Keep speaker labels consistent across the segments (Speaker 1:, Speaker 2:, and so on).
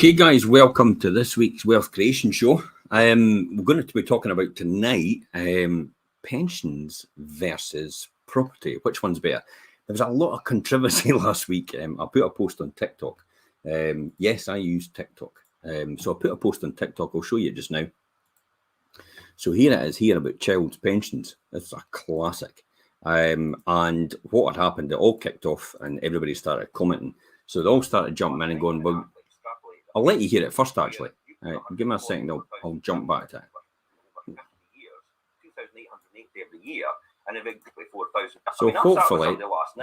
Speaker 1: Okay, guys, welcome to this week's Wealth Creation Show. We're going to be talking about tonight pensions versus property. Which one's better? There was a lot of controversy last week. I put a post on TikTok. Yes, I use TikTok. So I put a post on TikTok. I'll show you it just now. So here it is here about child's pensions. It's a classic. And what had happened, it all kicked off and everybody started commenting. So they all started jumping in and going, well, I'll let you hear it first, actually. Give me a second, I'll jump back to it. So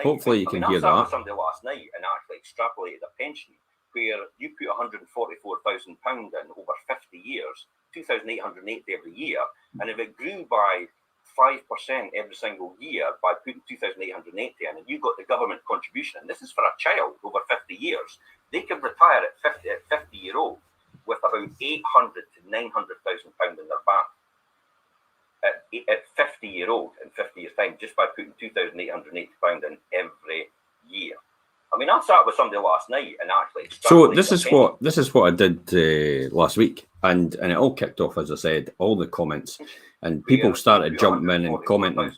Speaker 1: hopefully you can hear that.
Speaker 2: Somebody last night and actually extrapolated a pension where you put £144,000 in over 50 years, 2,880 every year, and if it grew by 5% every single year by putting 2,880 in, and you got the government contribution, and this is for a child over 50 years, they could retire at 50-year-old with about 800 to 900,000 pounds in their bank. At 50-year-old in 50 years' time, just by putting 2,880 pounds in every year. I mean, I sat with somebody last night and actually.
Speaker 1: So this is what I did last week, and it all kicked off, as I said, all the comments, and people started jumping in and commenting.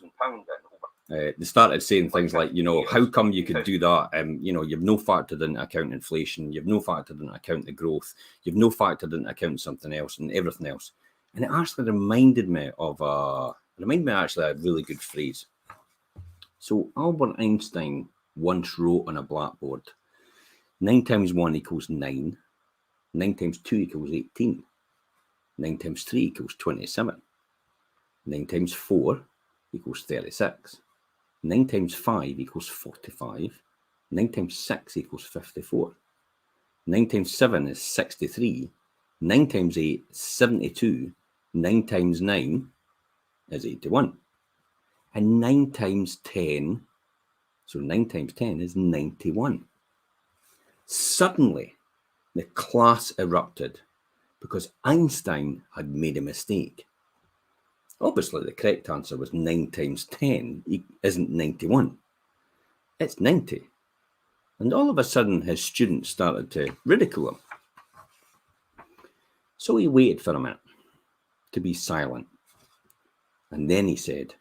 Speaker 1: They started saying things like, you know, how come you could do that? You know, you've no factored into account inflation, you've no factored into account the growth, you've no factored into account something else and everything else. And it actually reminded me of a really good phrase. So Albert Einstein once wrote on a blackboard, 9 times 1 equals 9, 9 times 2 equals 18, 9 times 3 equals 27, 9 times 4 equals 36, 9 times 5 equals 45, 9 times 6 equals 54, 9 times 7 is 63, 9 times 8 is 72, 9 times 9 is 81, and 9 times 10, so 9 times 10 is 91. Suddenly, the class erupted because Einstein had made a mistake. Obviously, the correct answer was 9 times 10 isn't 91. It's 90. And all of a sudden, his students started to ridicule him. So he waited for a minute to be silent. And then he said,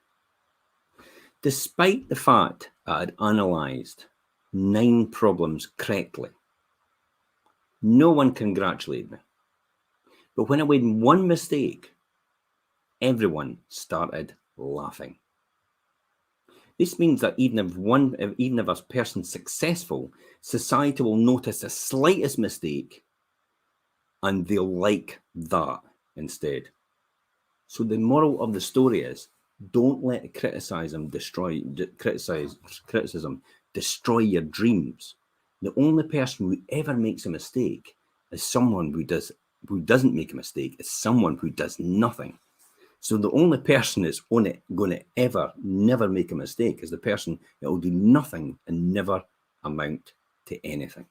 Speaker 1: despite the fact I had analysed 9 problems correctly, no one congratulated me. But when I made one mistake, everyone started laughing. This means that even if a person's successful, society will notice the slightest mistake and they'll like that instead. So the moral of the story is, don't let criticism destroy your dreams. The only person who ever makes a mistake is someone who doesn't make a mistake. It's someone who does nothing. So the only person that's going to ever never make a mistake is the person that will do nothing and never amount to anything.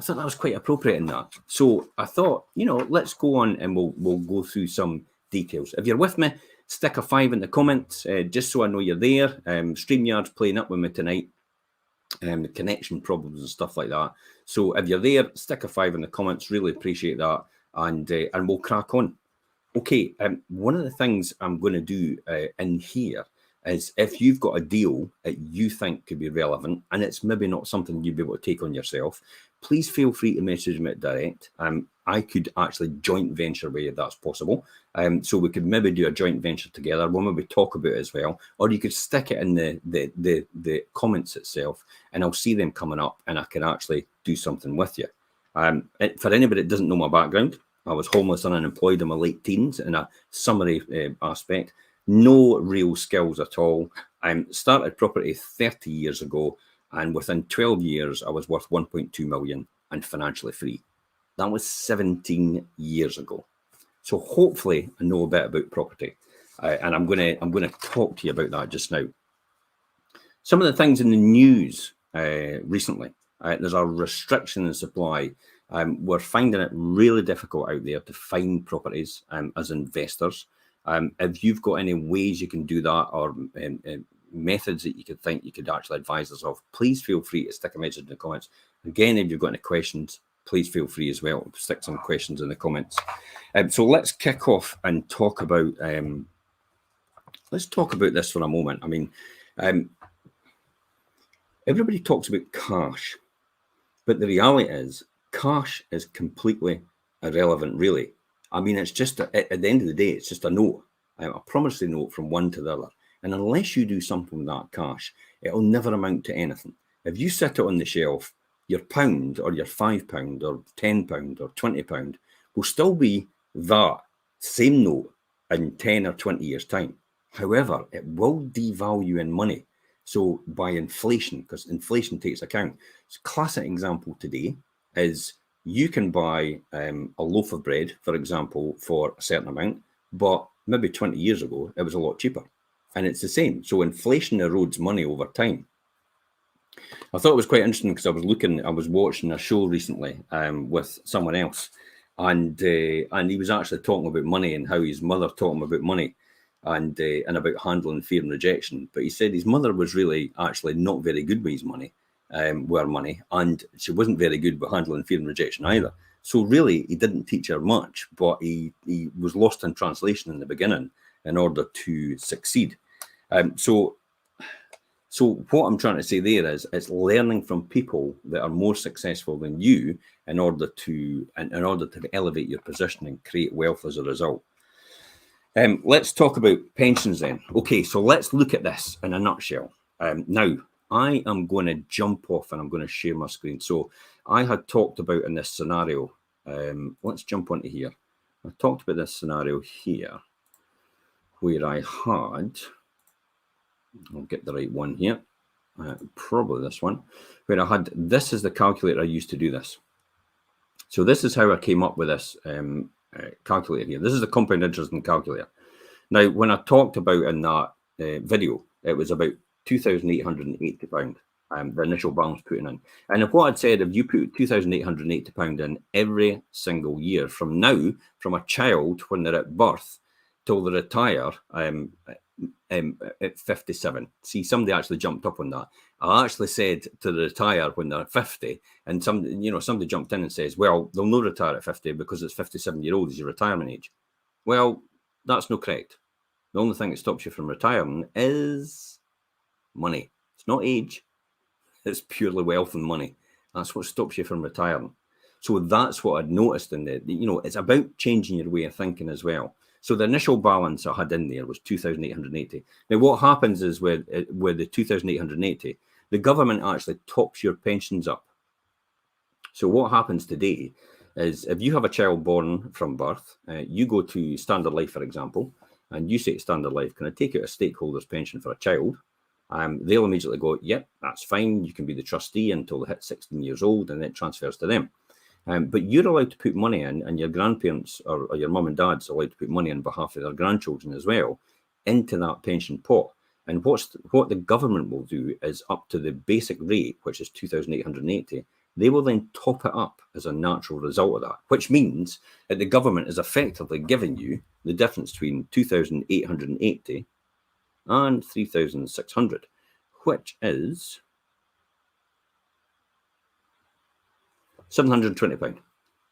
Speaker 1: I thought that was quite appropriate in that. So I thought, you know, let's go on and we'll go through some details. If you're with me, stick a 5 in the comments, just so I know you're there. StreamYard's playing up with me tonight, the connection problems and stuff like that. So if you're there, stick a 5 in the comments. Really appreciate that, and we'll crack on. Okay, one of the things I'm going to do in here is, if you've got a deal that you think could be relevant and it's maybe not something you'd be able to take on yourself, please feel free to message me direct. I could actually joint venture with you if that's possible. So we could maybe do a joint venture together. We'll maybe talk about it as well. Or you could stick it in the comments itself, and I'll see them coming up and I can actually do something with you. For anybody that doesn't know my background, I was homeless and unemployed in my late teens in a summary aspect. No real skills at all. I started property 30 years ago, and within 12 years, I was worth 1.2 million and financially free. That was 17 years ago. So hopefully I know a bit about property, and I'm going to talk to you about that just now. Some of the things in the news recently. There's a restriction in supply. We're finding it really difficult out there to find properties as investors. If you've got any ways you can do that, or methods that you could think you could actually advise us of, please feel free to stick a message in the comments. Again, if you've got any questions, please feel free as well to stick some questions in the comments. So let's kick off and talk about this for a moment. I mean, everybody talks about cash, but the reality is cash is completely irrelevant, really. I mean, it's just at the end of the day, it's just a note, a promissory note from one to the other. And unless you do something with that cash, it'll never amount to anything. If you sit it on the shelf, your pound or your £5 or £10 or £20 will still be that same note in 10 or 20 years' time. However, it will devalue in money. So by inflation, because inflation takes account. So classic example today is you can buy a loaf of bread, for example, for a certain amount, but maybe 20 years ago, it was a lot cheaper. And it's the same. So inflation erodes money over time. I thought it was quite interesting because I was watching a show recently with someone else, and he was actually talking about money and how his mother taught him about money and about handling fear and rejection. But he said his mother was really actually not very good with his money, and she wasn't very good with handling fear and rejection either. So really, he didn't teach her much, but he was lost in translation in the beginning in order to succeed. So what I'm trying to say there is it's learning from people that are more successful than you in order to elevate your position and create wealth as a result. Let's talk about pensions then. Okay, so let's look at this in a nutshell. Now, I am going to jump off and I'm going to share my screen. So I had talked about in this scenario, let's jump onto here. I talked about this scenario here where I had, I'll get the right one here, probably this one, where I had, this is the calculator I used to do this. So this is how I came up with this calculator here. This is the compound interest calculator. Now, when I talked about in that video, it was about £2,880, the initial balance putting in. And if what I'd said, if you put £2,880 in every single year from now, from a child when they're at birth till they retire at 57. See, somebody actually jumped up on that. I actually said to retire when they're 50, and somebody jumped in and says, well, they'll not retire at 50 because it's 57-year-old is your retirement age. Well, that's not correct. The only thing that stops you from retiring is money. It's not age. It's purely wealth and money. That's what stops you from retiring. So that's what I'd noticed in it's about changing your way of thinking as well. So the initial balance I had in there was 2,880. Now, what happens is with the 2,880, the government actually tops your pensions up. So what happens today is if you have a child born from birth, you go to Standard Life, for example, and you say to Standard Life, can I take out a stakeholder's pension for a child? They'll immediately go, yep, that's fine. You can be the trustee until they hit 16 years old, and it transfers to them. But you're allowed to put money in, and your grandparents or your mum and dad's allowed to put money on behalf of their grandchildren as well into that pension pot. And what the government will do is up to the basic rate, which is 2,880, they will then top it up as a natural result of that, which means that the government is effectively giving you the difference between 2,880 and 3,600, which is £720.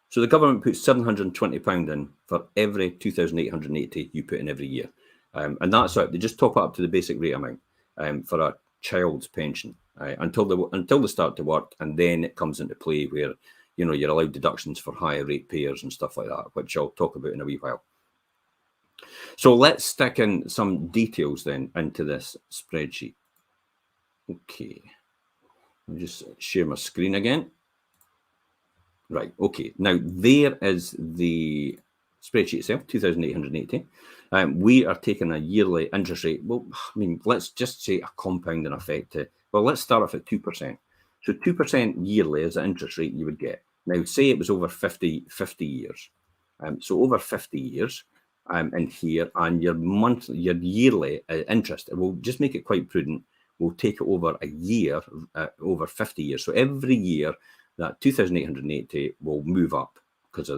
Speaker 1: So the government puts £720 in for every 2,880 you put in every year. And that's it. They just top it up to the basic rate amount for a child's pension until they start to work. And then it comes into play where, you're allowed deductions for higher rate payers and stuff like that, which I'll talk about in a wee while. So let's stick in some details then into this spreadsheet. Okay. I'll just share my screen again. Right, okay. Now, there is the spreadsheet itself, 2,880. We are taking a yearly interest rate. Well, I mean, let's just say a compounding effect. Let's start off at 2%. So 2% yearly is the interest rate you would get. Now, say it was over 50 years. So over 50 years in here, and your yearly interest, we'll just make it quite prudent. We'll take it over a year, over 50 years. So every year, that 2,880 will move up because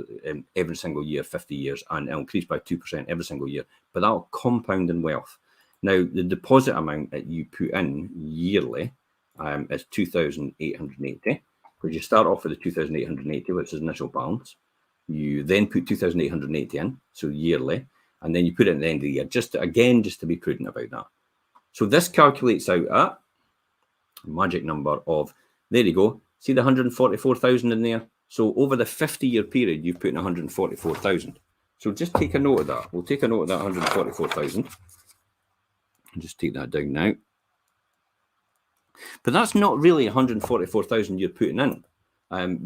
Speaker 1: every single year, 50 years, and it'll increase by 2% every single year. But that'll compound in wealth. Now, the deposit amount that you put in yearly is 2,880. because you start off with the 2,880, which is initial balance. You then put 2,880 in, so yearly, and then you put it at the end of the year, just to be prudent about that. So this calculates out a magic number of, there you go, see the 144,000 in there? So over the 50-year period, you've put in 144,000. So just take a note of that. We'll take a note of that 144,000. I'll just take that down now. But that's not really 144,000 you're putting in,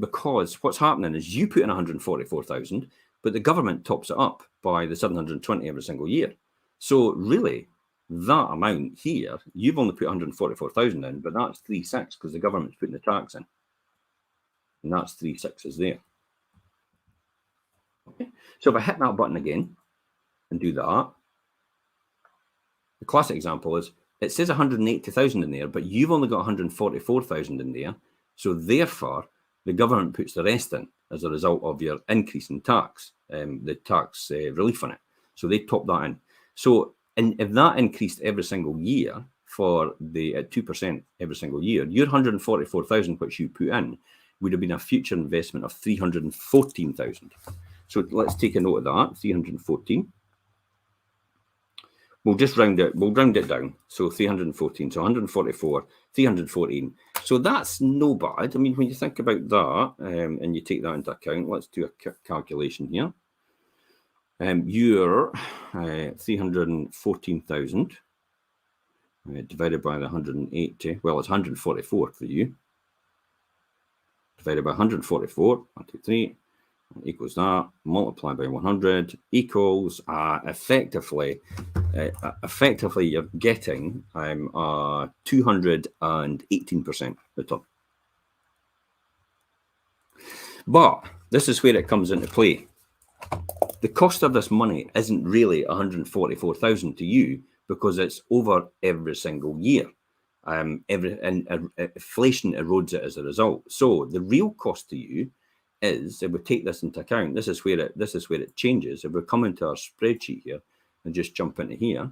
Speaker 1: because what's happening is you put in 144,000, but the government tops it up by the 720 every single year. So really, that amount here, you've only put 144,000 in, but that's 3.6 because the government's putting the tax in. And that's 3.6 is there. Okay. So if I hit that button again and do that, the classic example is it says 180,000 in there, but you've only got 144,000 in there. So therefore, the government puts the rest in as a result of your increase in tax, the tax relief on it. So they top that in. So if that increased every single year for the 2% every single year, your 144,000 which you put in would have been a future investment of 314,000. So let's take a note of that, 314. We'll just round it. We'll round it down. So 314. So 144, 314. So that's no bad. I mean, when you think about that and you take that into account, let's do a calculation here. Your 314,000 divided by the 180. Well, it's 144 for you. Divided by 144. 1, 2, 3. Equals that, multiplied by 100 equals effectively you're getting 218% return. But this is where it comes into play. The cost of this money isn't really 144,000 to you because it's over every single year. Inflation erodes it as a result. So the real cost to you is, if we take this into account, this is where it changes. If we come into our spreadsheet here and just jump into here,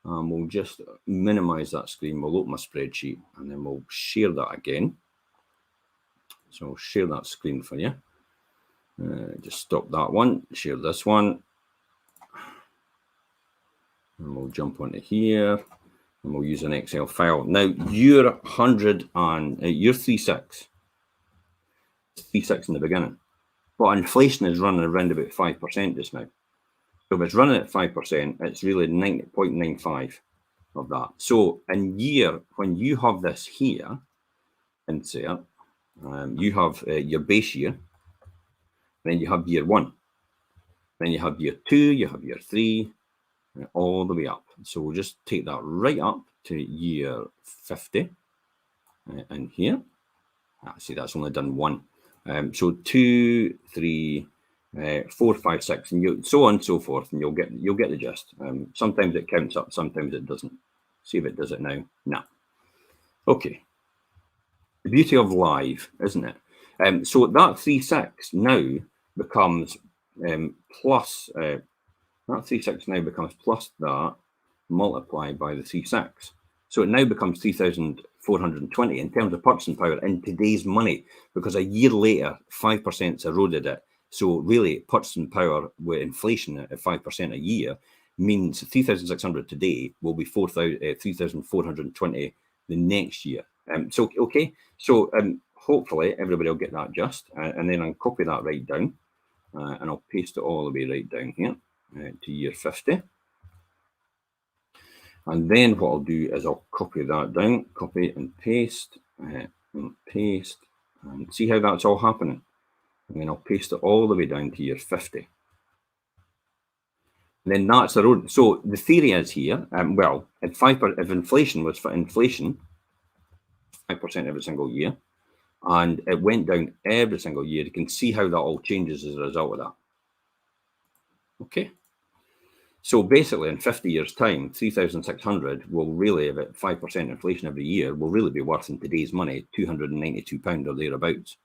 Speaker 1: we'll just minimize that screen. We'll open my spreadsheet and then we'll share that again. So I'll share that screen for you. Just stop that one, share this one. And we'll jump onto here and we'll use an Excel file. Now, your 3.6. 3.6 in the beginning, but inflation is running around about 5% just now. So if it's running at 5%, it's really 90.95 of that. So in year, when you have this here, insert, you have your base year, then you have year 1, then you have year 2, you have year 3, all the way up. So we'll just take that right up to year 50 in here. See, that's only done 1. So 2, 3, 4, 5, 6, and so on and so forth, and you'll get the gist. Sometimes it counts up, sometimes it doesn't. See if it does it now. No. Okay. The beauty of live, isn't it? So that 3.6 now becomes plus. That 3.6 now becomes plus that multiplied by the 3.6. So it now becomes 3,420 in terms of purchasing power in today's money, because a year later, 5%'s eroded it. So really, purchasing power with inflation at 5% a year means 3,600 today will be 3,420 the next year. So, okay. So hopefully everybody will get that just, and then I'll copy that right down, and I'll paste it all the way right down here to year 50. And then what I'll do is I'll copy that down, copy and paste, and see how that's all happening. And then I'll paste it all the way down to year 50. And then that's the road. So the theory is here, well, if inflation was for inflation, 5% every single year, and it went down every single year, you can see how that all changes as a result of that. Okay. So basically, in 50 years' time, 3,600 will really, if at 5% inflation every year, will really be worth in today's money £292 or thereabouts.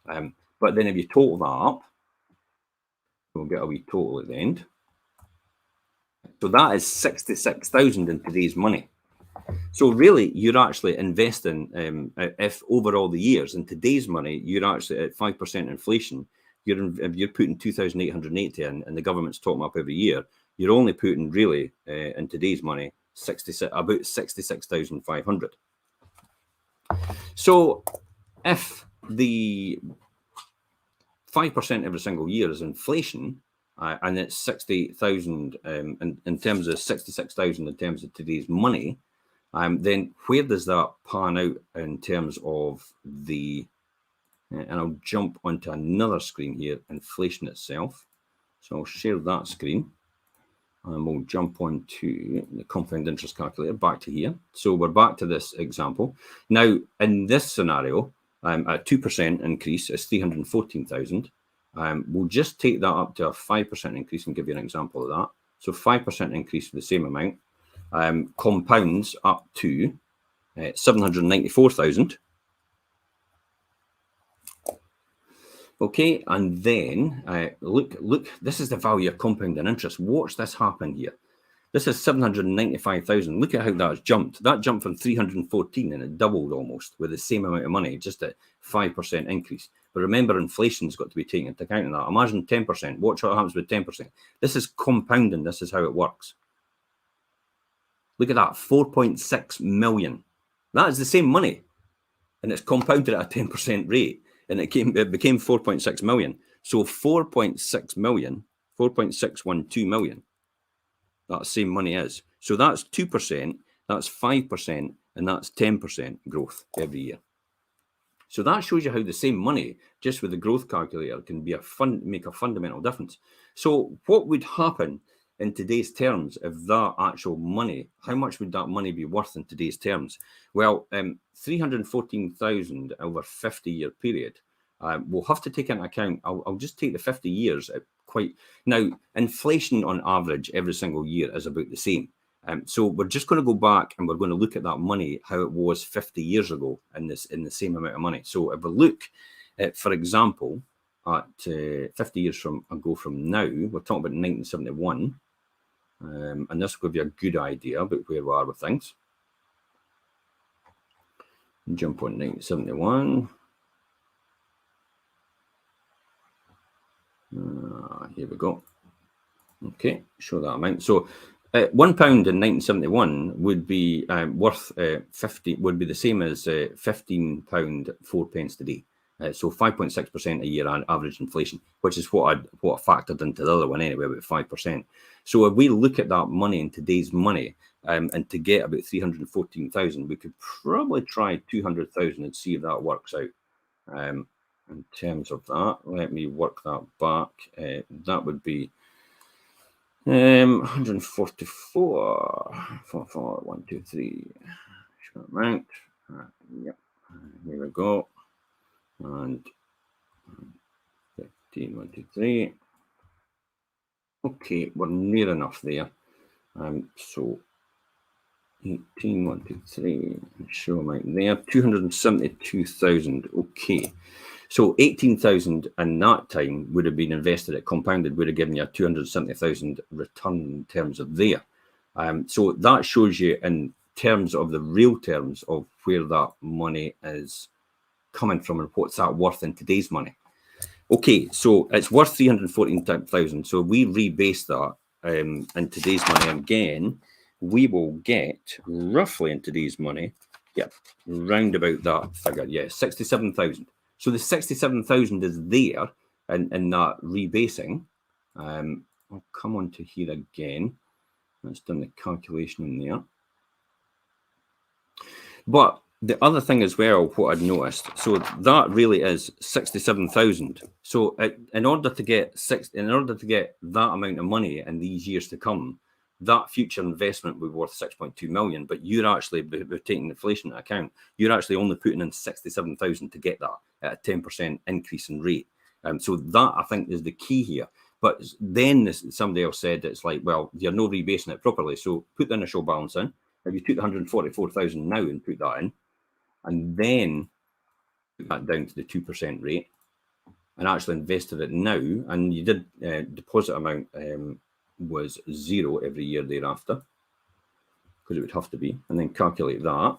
Speaker 1: But then if you total that up, we'll get a wee total at the end. So that is 66,000 in today's money. So really, you're actually investing, if over all the years, in today's money, you're actually at 5% inflation. If you're putting 2,880 in, and the government's topping up every year, you're only putting really in today's money about 66,500. So if the 5% every single year is inflation, and it's 60,000 in terms of 66,000 in terms of today's money, then where does that pan out in terms of the, and I'll jump onto another screen here, inflation itself. So I'll share that screen and we'll jump on to the compound interest calculator, back to here. So we're back to this example. Now, in this scenario, a 2% increase is 314,000. We'll just take that up to a 5% increase and give you an example of that. So 5% increase for the same amount compounds up to 794,000. Okay, and then look, this is the value of compounding interest. Watch this happen here. This is 795,000. Look at how that's jumped. That jumped from 314 and it doubled almost with the same amount of money, just a 5% increase. But remember, inflation's got to be taken into account in that. Imagine 10%. Watch what happens with 10%. This is compounding. This is how it works. Look at that, 4.6 million. That is the same money, and it's compounded at a 10% rate, and it became 4.6 million. So 4.6 million, 4.612 million, that same money is. So that's 2%, that's 5%, and that's 10% growth every year. So that shows you how the same money, just with the growth calculator, can be make a fundamental difference. So what would happen in today's terms if that actual money, how much would that money be worth in today's terms? Well, 314,000 over a 50-year period. We'll have to take into account, I'll just take the 50 years now, inflation on average every single year is about the same. So we're just going to go back and we're going to look at that money, how it was 50 years ago in the same amount of money. So if we look at, for example, at 50 years ago from now, we're talking about 1971, and this will give you a good idea about where we are with things. Jump on 1971. Here we go. Okay, show that amount. So £1 in 1971 would be worth 50, would be the same as £15 4 pence today. So 5.6% a year on average inflation, which is what I factored into the other one anyway, about 5%. So if we look at that money in today's money, and to get about 314,000, we could probably try 200,000 and see if that works out. In terms of that, let me work that back. That would be 144, 44, 1, 2, 3. Short amount. Yep. Here we go. And 15, 1, 2, 3. Okay, we're near enough there. So 18, 1, 2, 3. Show amount there. 272,000. Okay. So 18,000 in that time would have been invested at compounded, would have given you a 270,000 return in terms of there. So that shows you in terms of the real terms of where that money is coming from and what's that worth in today's money. Okay, so it's worth 314,000. So we rebase that in today's money again, we will get roughly in today's money, round about that figure, 67,000. So the 67,000 is there in that rebasing. I'll come on to here again. Let's done the calculation in there. But the other thing as well, what I'd noticed, so that really is 67,000. So in order to get that amount of money in these years to come, that future investment would be worth 6.2 million, but you're actually, we're taking inflation into account, you're actually only putting in 67,000 to get that at a 10% increase in rate. So that, I think, is the key here. But then somebody else said it's like, well, you're not rebasing it properly, so put the initial balance in. If you took 144,000 now and put that in, and then put that down to the 2% rate, and actually invested it now, and you did deposit amount was 0 every year thereafter, because it would have to be, and then calculate that.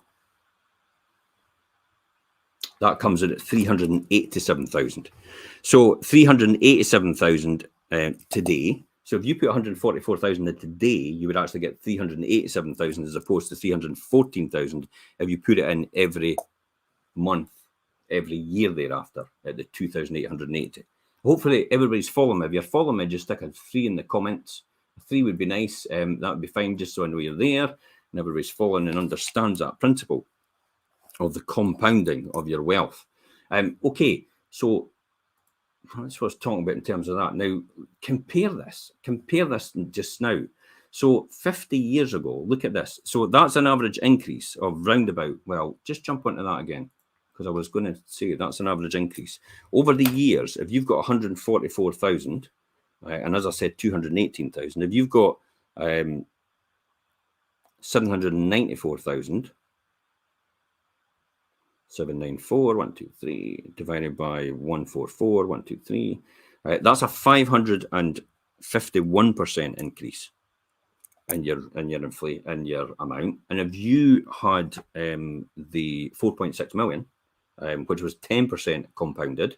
Speaker 1: That comes in at 387,000. So 387,000 today. So if you put 144,000 in today, you would actually get 387,000 as opposed to 314,000 if you put it in every month, every year thereafter at the 2,880. Hopefully everybody's following me. If you're following me, just stick a 3 in the comments. A 3 would be nice. That would be fine, just so I know you're there and everybody's following and understands that principle of the compounding of your wealth. Okay, so that's what I was talking about in terms of that. Now, compare this just now. So 50 years ago, look at this. So that's an average increase of roundabout, well, just jump onto that again, because I was going to say that's an average increase. Over the years, if you've got 144,000, and as I said, 218,000, if you've got 794,000, 794, 1, 2, 3, divided by 144, 1, 2, 3. That's a 551% increase in your amount. And if you had the 4.6 million, which was 10% compounded,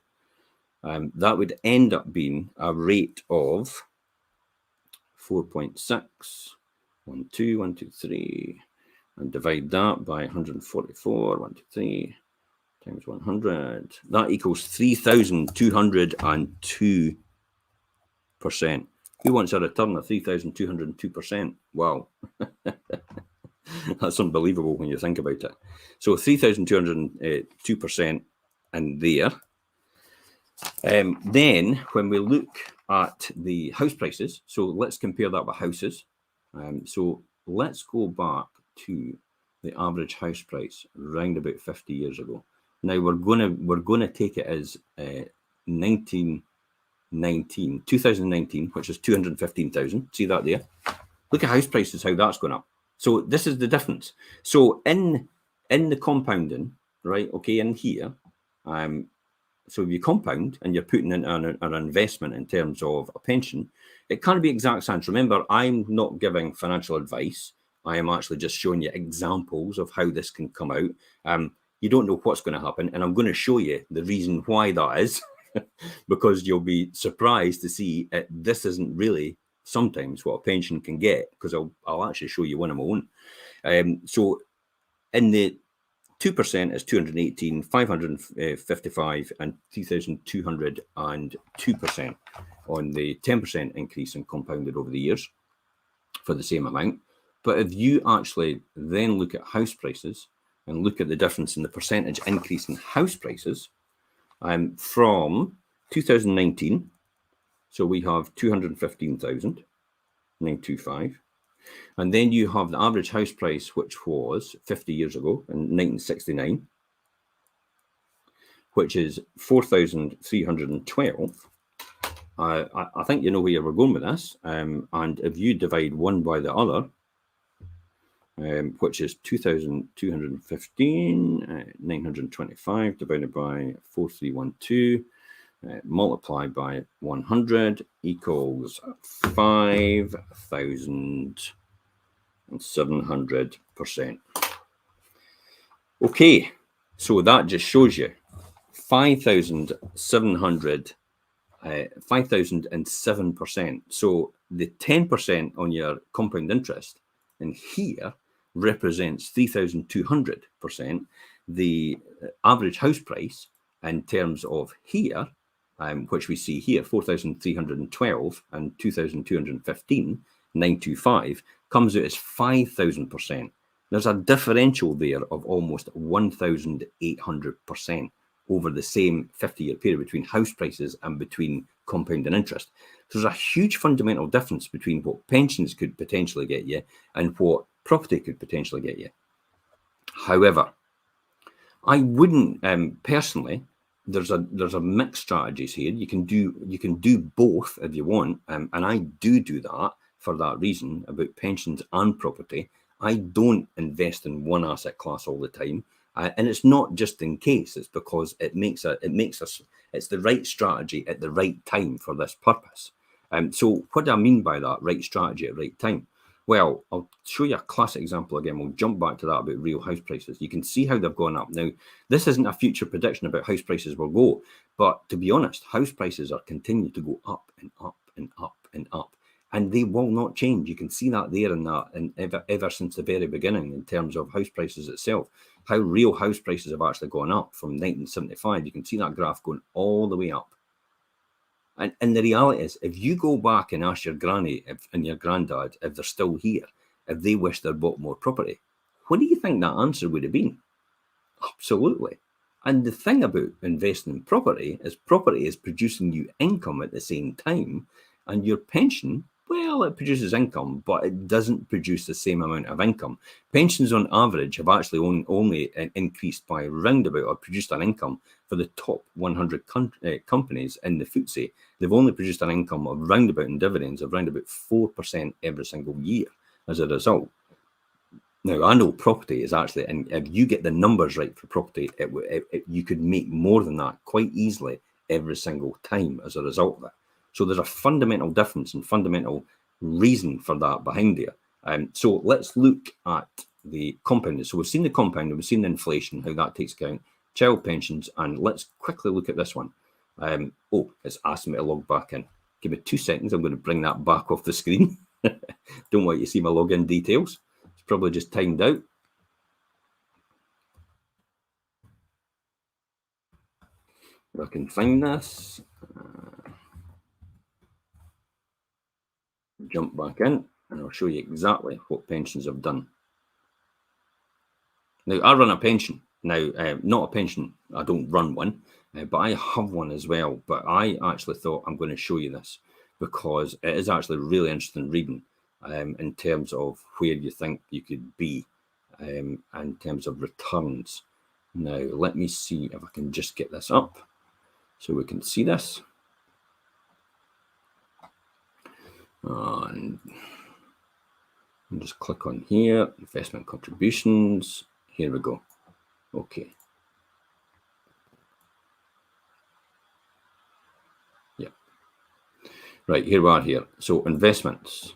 Speaker 1: that would end up being a rate of 4.6, 1, 2, 1, 2, 3, and divide that by 144, 1, 2, 3. Times 100, that equals 3,202%. Who wants a return of 3,202%? Wow. That's unbelievable when you think about it. So 3,202% in there. Then when we look at the house prices, so let's compare that with houses. So let's go back to the average house price around about 50 years ago. Now we're gonna take it as 2019, which is 215,000. See that there? Look at house prices, how that's going up. So this is the difference. So in the compounding, right? Okay, in here, so if you compound and you're putting in an investment in terms of a pension, it can't be exact science. Remember, I'm not giving financial advice. I am actually just showing you examples of how this can come out. You don't know what's going to happen, and I'm going to show you the reason why that is, because you'll be surprised to see this isn't really sometimes what a pension can get, because I'll actually show you one of my own. So in the 2% is 218, 555, and 3,202% on the 10% increase in compounded over the years for the same amount. But if you actually then look at house prices and look at the difference in the percentage increase in house prices from 2019, so we have 215,925, and then you have the average house price, which was 50 years ago in 1969, which is 4,312. I think you know where we're going with this, and if you divide one by the other, which is 2,215, 925 divided by 4,312, multiplied by 100 equals 5,700%. Okay, so that just shows you 5,007%. So the 10% on your compound interest in here represents 3,200%. The average house price in terms of here, which we see here, 4,312 and 2,215, 925, comes out as 5,000%. There's a differential there of almost 1,800% over the same 50-year period between house prices and between compounding interest. So there's a huge fundamental difference between what pensions could potentially get you and what property could potentially get you. However, I wouldn't personally. There's a mixed strategies here. You can do both if you want, and I do that for that reason about pensions and property. I don't invest in one asset class all the time, and it's not just in case. It's because it makes us. It's the right strategy at the right time for this purpose. So what do I mean by that? Right strategy at right time. Well, I'll show you a classic example again. We'll jump back to that about real house prices. You can see how they've gone up. Now, this isn't a future prediction about house prices will go, but to be honest, house prices are continuing to go up and up and up and up, and they will not change. You can see that there and that, and ever since the very beginning in terms of house prices itself, how real house prices have actually gone up from 1975. You can see that graph going all the way up. And the reality is, if you go back and ask your granny and your granddad if they're still here, if they wish they'd bought more property, what do you think that answer would have been? Absolutely. And the thing about investing in property is producing you income at the same time, and your pension, well, it produces income, but it doesn't produce the same amount of income. Pensions on average have actually only increased by roundabout, or produced an income for the top 100 companies in the FTSE. They've only produced an income of roundabout in dividends of roundabout 4% every single year as a result. Now, I know property is actually, and if you get the numbers right for property, you could make more than that quite easily every single time as a result of it. So there's a fundamental difference and fundamental reason for that behind there. So let's look at the compounding. So we've seen the compounding, we've seen the inflation, how that takes account, child pensions, and let's quickly look at this one. It's asking me to log back in. Give me 2 seconds. I'm going to bring that back off the screen. Don't want you to see my login details. It's probably just timed out. If I can find this. Jump back in, and I'll show you exactly what pensions have done. Now, I run a pension. Now, not a pension, I don't run one, but I have one as well. But I actually thought I'm going to show you this because it is actually really interesting reading in terms of where you think you could be in terms of returns. Now, let me see if I can just get this up so we can see this. And just click on here, investment contributions. Here we go. Okay. Yeah. Right, here we are here. So investments.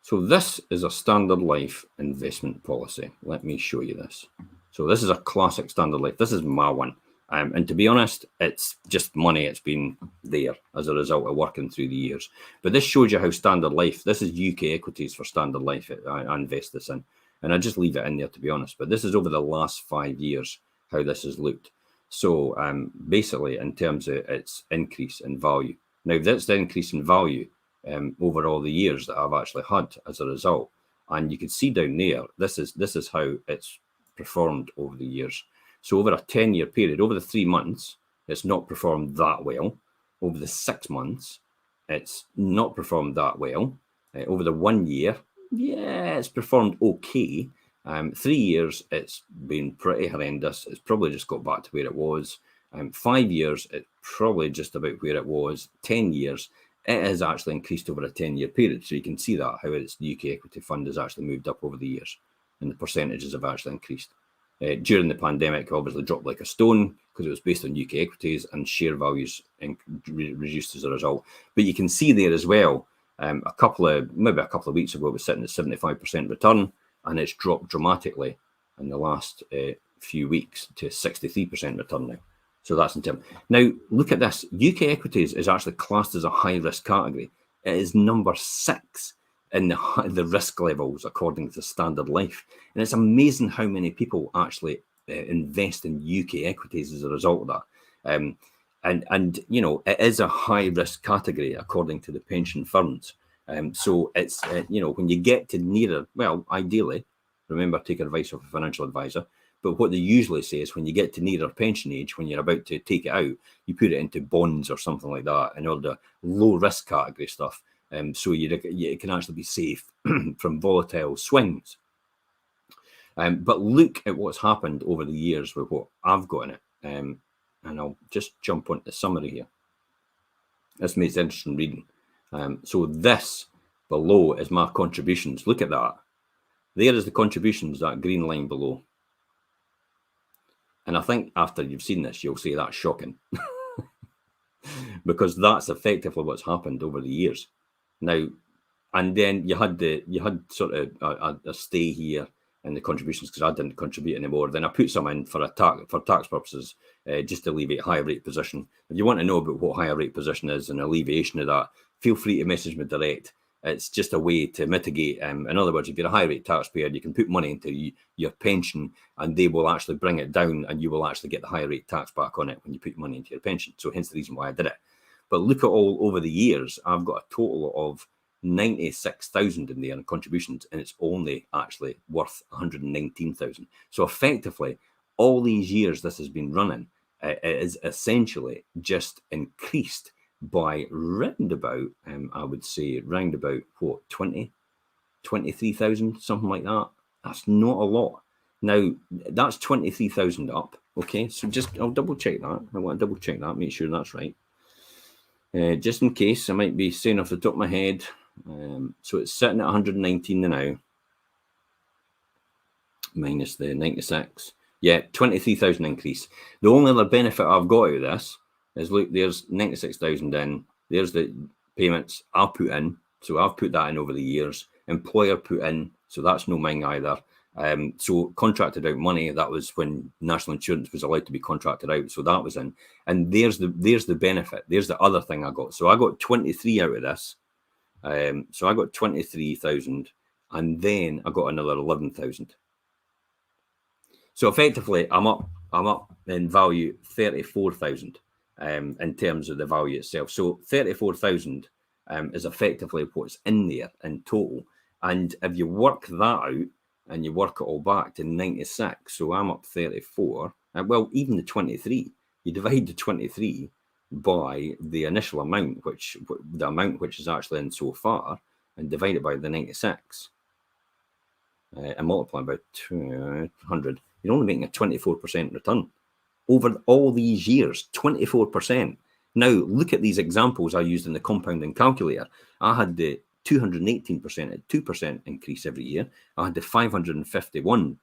Speaker 1: So this is a Standard Life investment policy. Let me show you this. So this is a classic Standard Life. This is my one. And to be honest, it's just money. It's been there as a result of working through the years. But this shows you how Standard Life, this is UK equities for Standard Life. I invest this in. And I just leave it in there, to be honest. But this is over the last 5 years, how this has looked. So basically, in terms of its increase in value. Now, that's the increase in value over all the years that I've actually had as a result. And you can see down there, this is how it's performed over the years. So over a 10-year period, over the 3 months, it's not performed that well. Over the 6 months, it's not performed that well. Over the 1 year, yeah, it's performed okay. 3 years, it's been pretty horrendous. It's probably just got back to where it was. 5 years, it's probably just about where it was. 10 years, it has actually increased over a 10-year period. So you can see that, how its UK equity fund has actually moved up over the years. And the percentages have actually increased. During the pandemic, obviously dropped like a stone because it was based on UK equities, and share values reduced as a result. But you can see there as well, maybe a couple of weeks ago, it was sitting at 75% return, and it's dropped dramatically in the last few weeks to 63% return now. So that's in terms. Now, look at this. UK equities is actually classed as a high-risk category. It is number 6 in the risk levels according to Standard Life. And it's amazing how many people actually invest in UK equities as a result of that. And you know, it is a high-risk category according to the pension firms. So it's, you know, when you get to nearer, well, ideally, remember, take advice of a financial advisor. But what they usually say is when you get to nearer pension age, when you're about to take it out, you put it into bonds or something like that in order low-risk category stuff. So you can actually be safe from volatile swings. But look at what's happened over the years with what I've got in it. And I'll just jump onto the summary here. This makes interesting reading. So this below is my contributions. Look at that. There is the contributions, that green line below. And I think after you've seen this, you'll say that's shocking. Because that's effectively what's happened over the years. Now, and then you had sort of a stay here in the contributions because I didn't contribute anymore. Then I put some in for tax purposes, just to alleviate higher rate position. If you want to know about what higher rate position is and alleviation of that, feel free to message me direct. It's just a way to mitigate. In other words, if you're a high rate taxpayer, you can put money into your pension and they will actually bring it down and you will actually get the higher rate tax back on it when you put money into your pension. So hence the reason why I did it. But look at all over the years, I've got a total of 96,000 in there in contributions, and it's only actually worth 119,000. So effectively, all these years this has been running, it is essentially just increased by round about, I would say, round about, what, 23,000, something like that. That's not a lot. Now, that's 23,000 up, okay? So I'll double check that. I want to double check that, make sure that's right. Just in case, I might be saying off the top of my head. So it's sitting at 119 now, minus the 96. Yeah, 23,000 increase. The only other benefit I've got out of this is, look, there's 96,000 in. There's the payments I put in. So I've put that in over the years. Employer put in, so that's no mine either. So contracted out money, that was when national insurance was allowed to be contracted out. So that was in. And there's the benefit. There's the other thing I got. So I got 23 out of this. So I got 23,000 and then I got another 11,000. So effectively I'm up in value 34,000 in terms of the value itself. So 34,000 is effectively what's in there in total. And if you work that out and you work it all back to 96, so I'm up 34, well, even the 23, you divide the 23 by the initial amount, the amount which is actually in so far, and divide it by the 96 and multiply by 200, you're only making a 24% return over all these years. 24%. Now look at these examples I used in the compounding calculator. I had the 218% at 2% increase every year. I had the 551%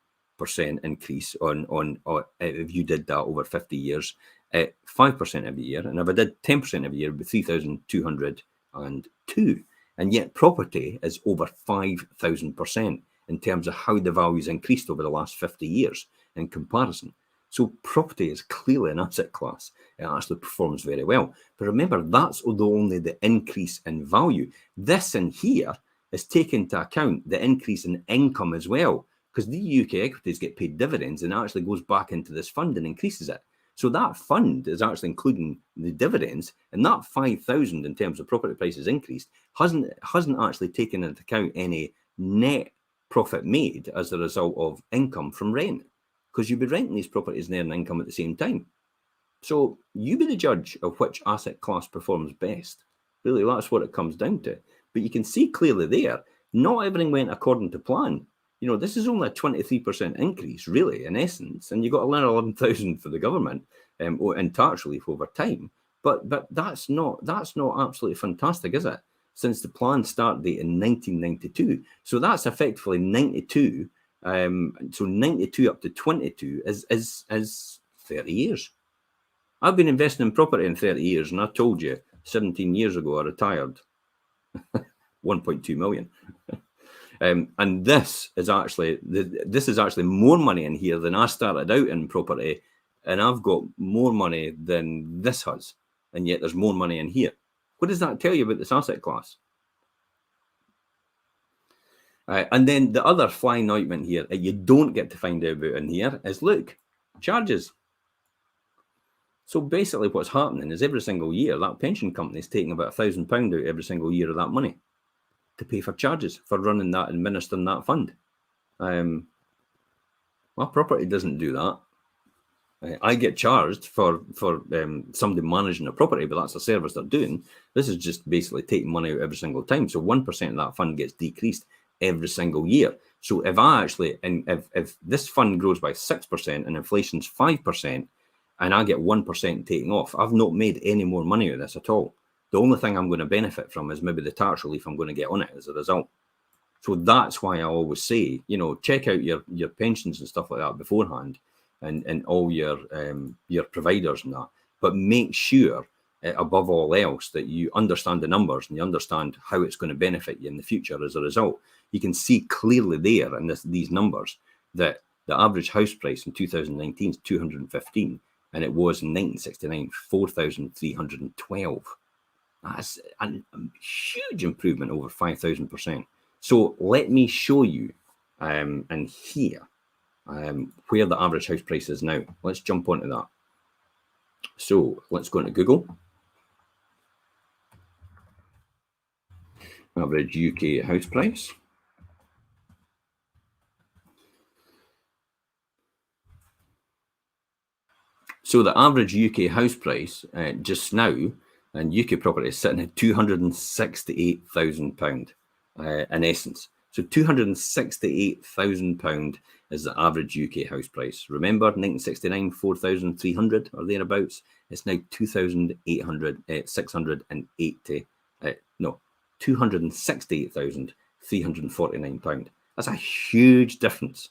Speaker 1: increase on if you did that over 50 years at 5% every year. And if I did 10% every year, it would be 3,202. And yet property is over 5,000% in terms of how the value's increased over the last 50 years in comparison. So property is clearly an asset class. It actually performs very well. But remember, that's only the increase in value. This in here is taking into account the increase in income as well, because the UK equities get paid dividends and it actually goes back into this fund and increases it. So that fund is actually including the dividends, and that 5,000 in terms of property prices increased hasn't actually taken into account any net profit made as a result of income from rent, because you'll be renting these properties and earning income at the same time. So you be the judge of which asset class performs best. Really, that's what it comes down to. But you can see clearly there, not everything went according to plan. You know, this is only a 23% increase, really, in essence, and you got to learn 11,000 for the government in tax relief over time. But that's not absolutely fantastic, is it? Since the plan start date in 1992, so that's effectively 92. So 92 up to 22 is 30 years. I've been investing in property in 30 years, and I told you 17 years ago I retired 1.2 million. And this is actually more money in here than I started out in property, and I've got more money than this has, and yet there's more money in here. What does that tell you about this asset class? And then the other flying ointment here that you don't get to find out about in here is, look, charges. So basically what's happening is every single year that pension company is taking about £1,000 out every single year of that money to pay for charges for running that, administering that fund. My property doesn't do that. I get charged for somebody managing a property, but that's a service they're doing. This is just basically taking money out every single time. So 1% of that fund gets decreased every single year. So if I actually, and if this fund grows by 6% and inflation's 5%, and I get 1% taking off, I've not made any more money out of this at all. The only thing I'm going to benefit from is maybe the tax relief I'm going to get on it as a result. So that's why I always say, you know, check out your pensions and stuff like that beforehand, and all your providers and that. But make sure above all else, that you understand the numbers and you understand how it's going to benefit you in the future as a result. You can see clearly there in these numbers that the average house price in 2019 is 215, and it was in 1969 4,312. That's a huge improvement, over 5,000%. So let me show you and here where the average house price is now. Let's jump onto that. So let's go into Google. Average UK house price. So the average UK house price just now, and UK property, is sitting at £268,000 in essence. So £268,000 is the average UK house price. Remember, 1969, 4,300 or thereabouts. It's now 268,349 pound. That's a huge difference.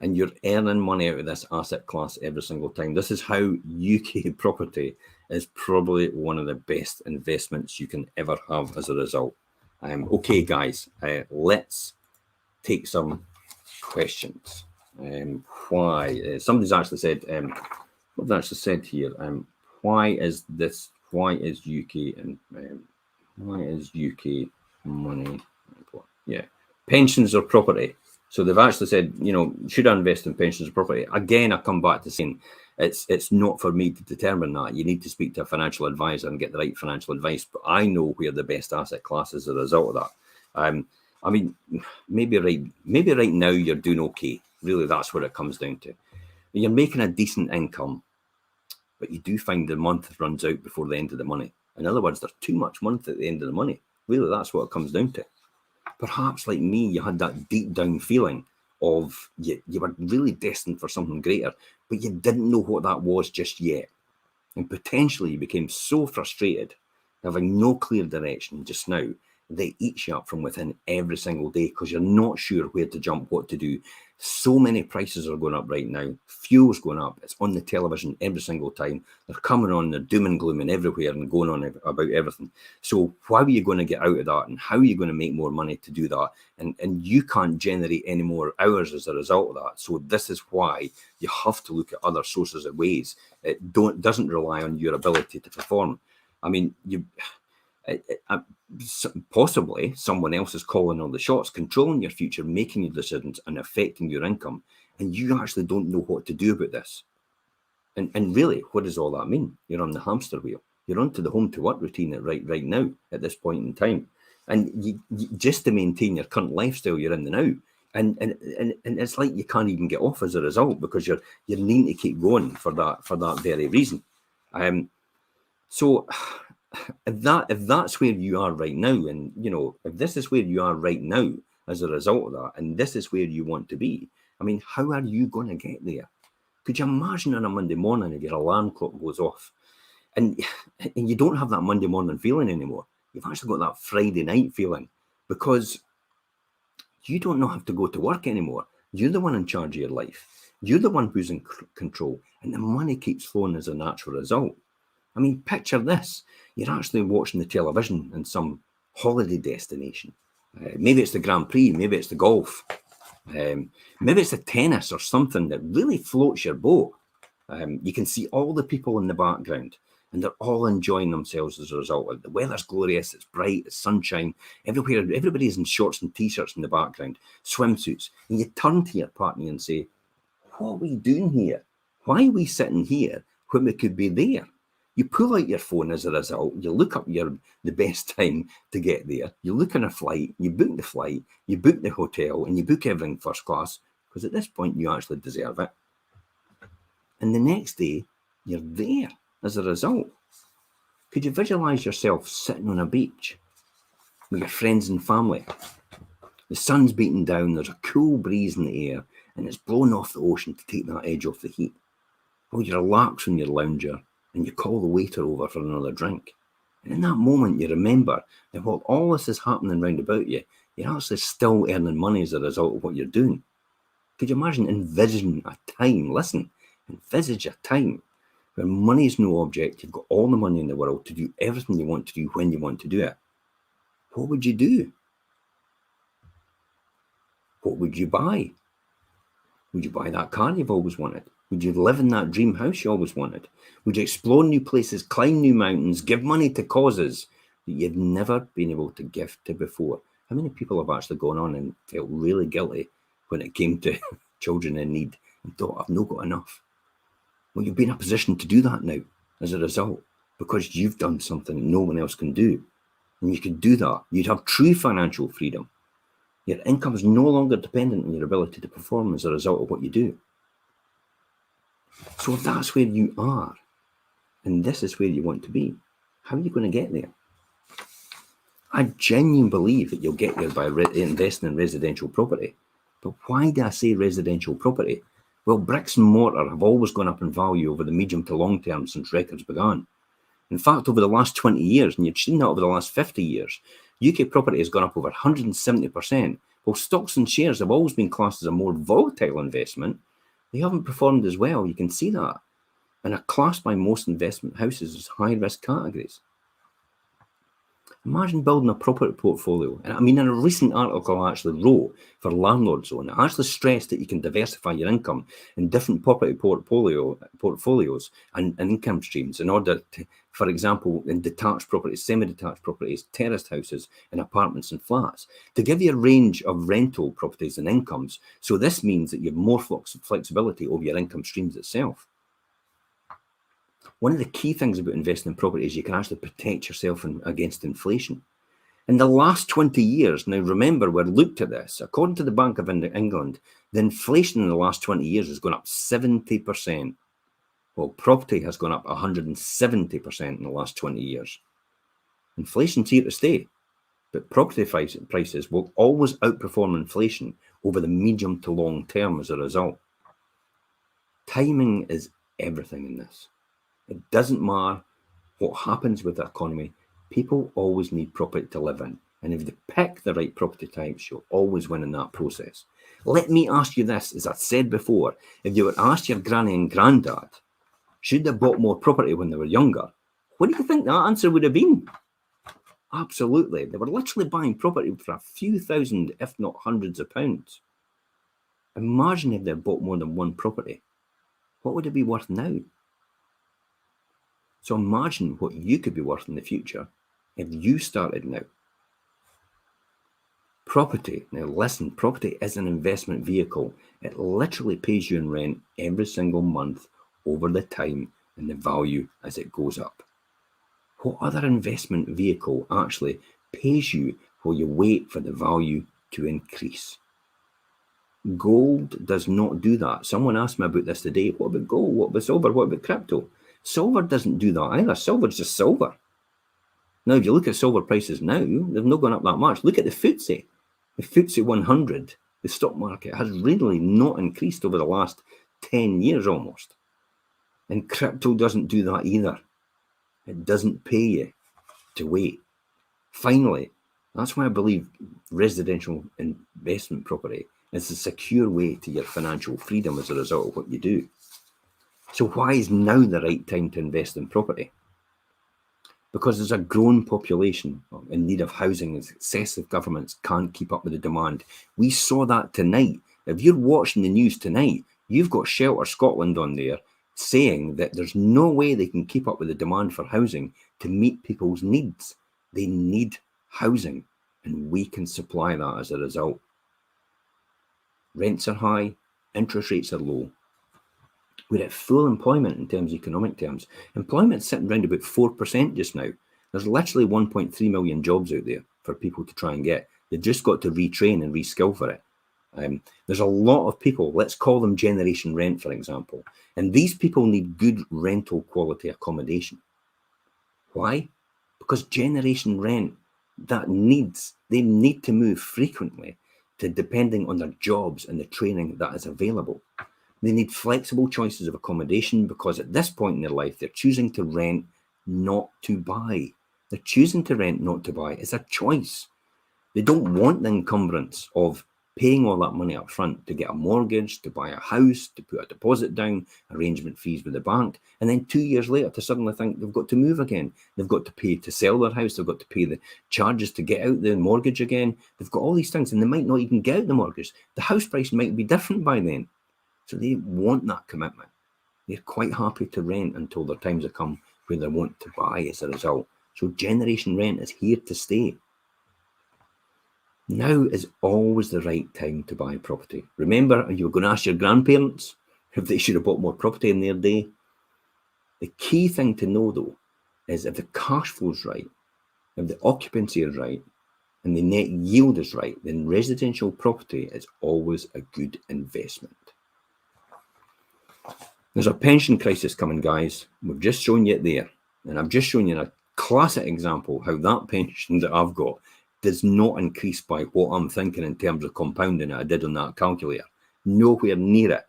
Speaker 1: And you're earning money out of this asset class every single time. This is how UK property is probably one of the best investments you can ever have as a result. Okay, guys, let's take some questions. Why? Somebody's actually said, what have I actually said here? Why is UK and why is UK money? Yeah, pensions or property. So they've actually said, you know, should I invest in pensions or property? Again, I come back to saying it's not for me to determine that. You need to speak to a financial advisor and get the right financial advice. But I know where the best asset class is as a result of that. I mean, maybe right now you're doing okay. Really, that's what it comes down to. You're making a decent income, but you do find the month runs out before the end of the money. In other words, there's too much month at the end of the money. Really, that's what it comes down to. Perhaps like me, you had that deep down feeling of you were really destined for something greater, but you didn't know what that was just yet. And potentially you became so frustrated, having no clear direction just now, they eat you up from within every single day because you're not sure where to jump, what to do. So many prices are going up right now. Fuel's going up. It's on the television every single time. They're coming on, they're doom and glooming everywhere and going on about everything. So how are you going to get out of that, and how are you going to make more money to do that? And you can't generate any more hours as a result of that. So this is why you have to look at other sources of ways. It doesn't rely on your ability to perform. I mean, possibly someone else is calling all the shots, controlling your future, making your decisions and affecting your income, and you actually don't know what to do about this. And really, what does all that mean? You're on the hamster wheel. You're onto the home to work routine right now at this point in time, and you just to maintain your current lifestyle, you're in the now, and it's like you can't even get off as a result because you're needing to keep going for that very reason. So if that's where you are right now, and you know, if this is where you are right now as a result of that, and this is where you want to be, I mean, how are you going to get there? Could you imagine on a Monday morning if your alarm clock goes off and you don't have that Monday morning feeling anymore? You've actually got that Friday night feeling because you don't have to go to work anymore. You're the one in charge of your life. You're the one who's in control, and the money keeps flowing as a natural result. I mean, picture this. You're actually watching the television in some holiday destination. Maybe it's the Grand Prix, maybe it's the golf, maybe it's the tennis or something that really floats your boat. You can see all the people in the background and they're all enjoying themselves as a result. The weather's glorious, it's bright, it's sunshine, everywhere, everybody's in shorts and t-shirts in the background, swimsuits, and you turn to your partner and say, what are we doing here? Why are we sitting here when we could be there? You pull out your phone as a result, you look up the best time to get there, you look on a flight, you book the flight, you book the hotel, and you book everything first class, because at this point you actually deserve it. And the next day, you're there as a result. Could you visualize yourself sitting on a beach with your friends and family? The sun's beating down, there's a cool breeze in the air, and it's blowing off the ocean to take that edge off the heat. Well, you relax on your lounger, and you call the waiter over for another drink. And in that moment, you remember that while all this is happening round about you, you're actually still earning money as a result of what you're doing. Could you imagine envisaging a time, envisage a time where money is no object, you've got all the money in the world to do everything you want to do when you want to do it, what would you do? What would you buy? Would you buy that car you've always wanted? Would you live in that dream house you always wanted? Would you explore new places, climb new mountains, give money to causes that you've never been able to give to before? How many people have actually gone on and felt really guilty when it came to children in need and thought, I've not got enough? Well, you'll be in a position to do that now as a result, because you've done something that no one else can do. And you could do that. You'd have true financial freedom. Your income is no longer dependent on your ability to perform as a result of what you do. So if that's where you are, and this is where you want to be, how are you going to get there? I genuinely believe that you'll get there by investing in residential property. But why do I say residential property? Well, bricks and mortar have always gone up in value over the medium to long term since records began. In fact, over the last 20 years, and you've seen that over the last 50 years, UK property has gone up over 170%. While stocks and shares have always been classed as a more volatile investment, they haven't performed as well. You can see that. And are classed by most investment houses as high-risk categories. Imagine building a property portfolio. And I mean, in a recent article I actually wrote for Landlord Zone, I actually stressed that you can diversify your income in different property portfolios and income streams in order to, for example, in detached properties, semi-detached properties, terraced houses, and apartments and flats, to give you a range of rental properties and incomes. So this means that you have more flexibility over your income streams itself. One of the key things about investing in property is you can actually protect yourself against inflation. In the last 20 years, now remember, we're looked at this, according to the Bank of England, the inflation in the last 20 years has gone up 70%. Well, property has gone up 170% in the last 20 years. Inflation's here to stay, but property prices will always outperform inflation over the medium to long term as a result. Timing is everything in this. It doesn't matter what happens with the economy. People always need property to live in. And if you pick the right property types, you'll always win in that process. Let me ask you this, as I said before, if you were asked your granny and granddad, should they have bought more property when they were younger? What do you think that answer would have been? Absolutely. They were literally buying property for a few thousand, if not hundreds of pounds. Imagine if they bought more than one property. What would it be worth now? So imagine what you could be worth in the future if you started now. Property, now listen, property is an investment vehicle. It literally pays you in rent every single month over the time and the value as it goes up. What other investment vehicle actually pays you while you wait for the value to increase? Gold does not do that. Someone asked me about this today. What about gold? What about silver? What about crypto? Silver doesn't do that either. Silver's just silver. Now, if you look at silver prices now, they've not gone up that much. Look at the FTSE. The FTSE 100, the stock market, has really not increased over the last 10 years almost. And crypto doesn't do that either. It doesn't pay you to wait. Finally, that's why I believe residential investment property is a secure way to your financial freedom as a result of what you do. So why is now the right time to invest in property? Because there's a growing population in need of housing and successive governments can't keep up with the demand. We saw that tonight. If you're watching the news tonight, you've got Shelter Scotland on there saying that there's no way they can keep up with the demand for housing to meet people's needs. They need housing, and we can supply that as a result. Rents are high, interest rates are low. We're at full employment in terms of economic terms. Employment's sitting around about 4% just now. There's literally 1.3 million jobs out there for people to try and get. They've just got to retrain and reskill for it. There's a lot of people, let's call them Generation Rent, for example. And these people need good rental quality accommodation. Why? Because Generation Rent, they need to move frequently depending on their jobs and the training that is available. They need flexible choices of accommodation because at this point in their life, they're choosing to rent, not to buy. They're choosing to rent, not to buy. It's a choice. They don't want the encumbrance of paying all that money up front to get a mortgage, to buy a house, to put a deposit down, arrangement fees with the bank, and then 2 years later to suddenly think they've got to move again. They've got to pay to sell their house, they've got to pay the charges to get out the mortgage again. They've got all these things, and they might not even get out the mortgage. The house price might be different by then. So they want that commitment. They're quite happy to rent until their times have come where they want to buy as a result. So generation rent is here to stay. Now is always the right time to buy property. Remember, you were going to ask your grandparents if they should have bought more property in their day. The key thing to know, though, is if the cash flow is right, if the occupancy is right, and the net yield is right, then residential property is always a good investment. There's a pension crisis coming, guys. We've just shown you it there. And I've just shown you a classic example how that pension that I've got does not increase by what I'm thinking in terms of compounding it I did on that calculator. Nowhere near it.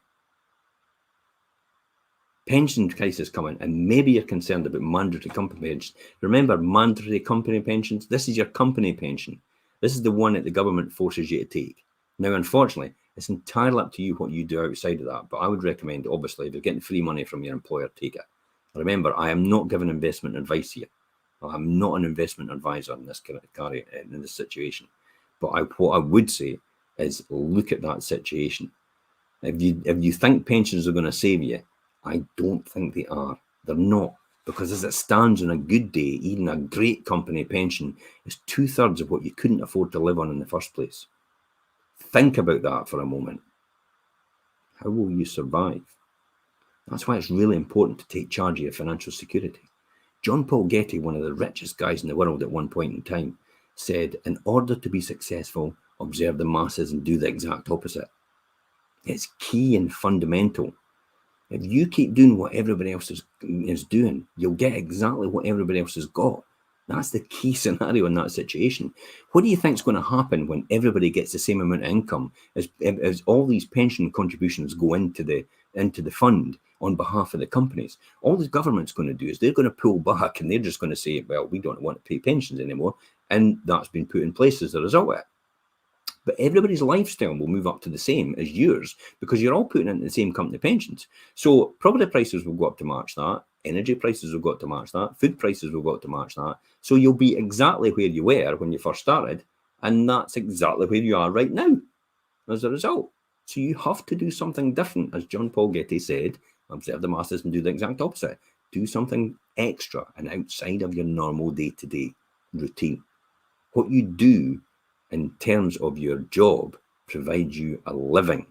Speaker 1: Pension crisis coming, and maybe you're concerned about mandatory company pensions. Remember, mandatory company pensions, this is your company pension. This is the one that the government forces you to take. Now, unfortunately, it's entirely up to you what you do outside of that, but I would recommend, obviously, if you're getting free money from your employer, take it. Remember, I am not giving investment advice here. I'm not an investment advisor in this situation. But what I would say is look at that situation. If you think pensions are going to save you, I don't think they are. They're not. Because as it stands on a good day, even a great company pension is 2/3 of what you couldn't afford to live on in the first place. Think about that for a moment. How will you survive? That's why it's really important to take charge of your financial security. John Paul Getty, one of the richest guys in the world at one point in time, said, in order to be successful, observe the masses and do the exact opposite. It's key and fundamental. If you keep doing what everybody else is doing, you'll get exactly what everybody else has got. That's the key scenario in that situation. What do you think is going to happen when everybody gets the same amount of income as all these pension contributions go into the fund on behalf of the companies? All the government's going to do is they're going to pull back and they're just going to say, well, we don't want to pay pensions anymore. And that's been put in place as a result of it. But everybody's lifestyle will move up to the same as yours because you're all putting into the same company pensions. So property prices will go up to match that. Energy prices will go up to match that. Food prices will go up to match that. So you'll be exactly where you were when you first started. And that's exactly where you are right now as a result. So you have to do something different. As John Paul Getty said, observe the masses and do the exact opposite. Do something extra and outside of your normal day-to-day routine. What you do in terms of your job provides you a living.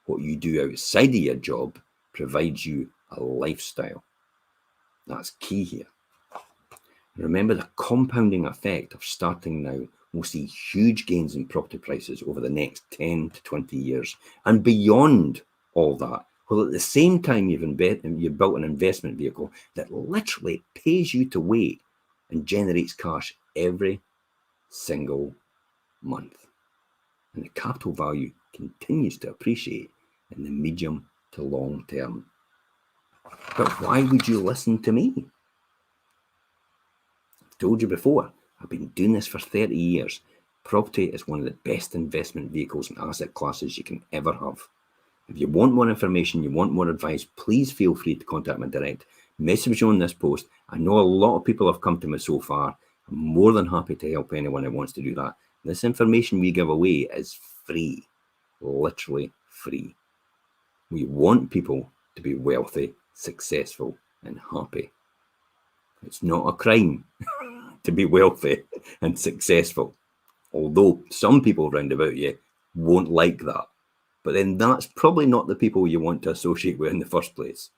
Speaker 1: What you do outside of your job provides you a lifestyle. That's key here. Remember, the compounding effect of starting now will see huge gains in property prices over the next 10 to 20 years. And beyond all that, well, at the same time you've built an investment vehicle that literally pays you to wait and generates cash every single month. And the capital value continues to appreciate in the medium to long term. But why would you listen to me? I've told you before, I've been doing this for 30 years. Property is one of the best investment vehicles and asset classes you can ever have. If you want more information, you want more advice, please feel free to contact me direct. Message me on this post. I know a lot of people have come to me so far. I'm more than happy to help anyone that wants to do that. This information we give away is free, literally free. We want people to be wealthy, successful, and happy. It's not a crime to be wealthy and successful, although some people round about you won't like that. But then that's probably not the people you want to associate with in the first place.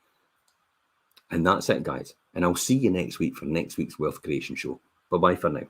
Speaker 1: And that's it, guys. And I'll see you next week for next week's Wealth Creation Show. Bye-bye for now.